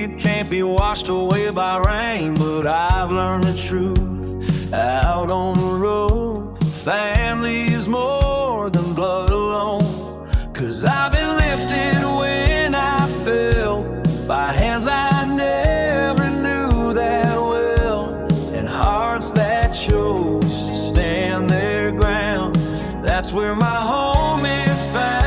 it can't be washed away by rain. But I've learned the truth out on the road. Family is more than blood alone. 'Cause I've been lifted when I fell by hands I never knew that well, and hearts that chose to stand their ground. That's where my home is found.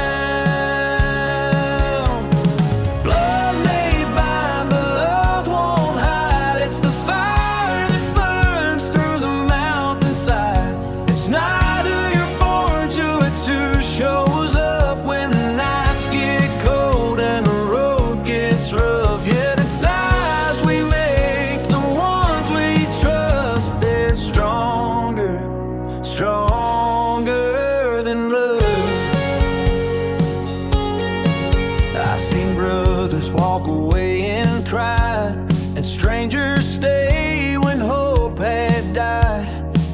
Blood may bind, but love won't hide. It's the fire that burns through the mountainside. It's not who you're born to, it's who shows up when the nights get cold and the road gets rough. Yeah, the ties we make, the ones we trust, they're stronger, stronger than blood. I've seen brothers walk away and cry, and strangers stay when hope had died.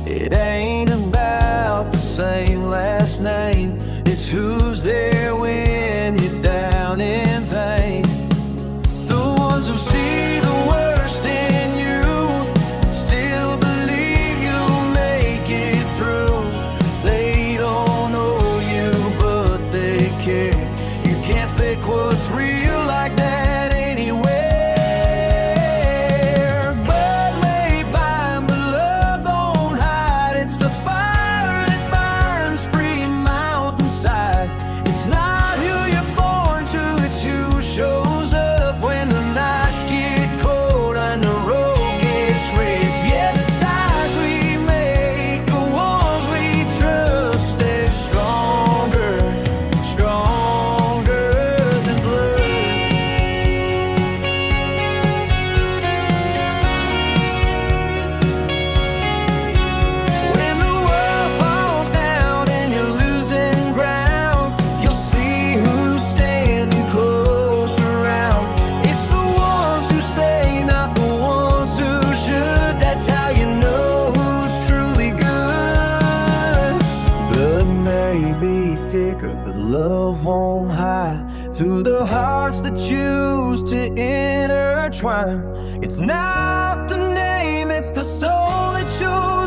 It ain't about the same last name, it's who's there when you're down in vain. The ones who see the worst in you still believe you'll make it through. They don't know you, but they care. You can't fake what's real like that anywhere. Blood may bind, but love don't hide. It's the fire that burns free mountainside. It's not who you're born to, it's who shows up when the nights get cold and the road gets rough. Yeah, the ties we make, the ones we trust, they're stronger, stronger than blood. When the world falls down and you're losing ground, you'll see who's standing close around. It's the ones who stay, not the ones who should. That's how you know who's truly good. Blood may be thicker, but love won't hide. Through the hearts that choose to intertwine, it's not the name, it's the soul that shows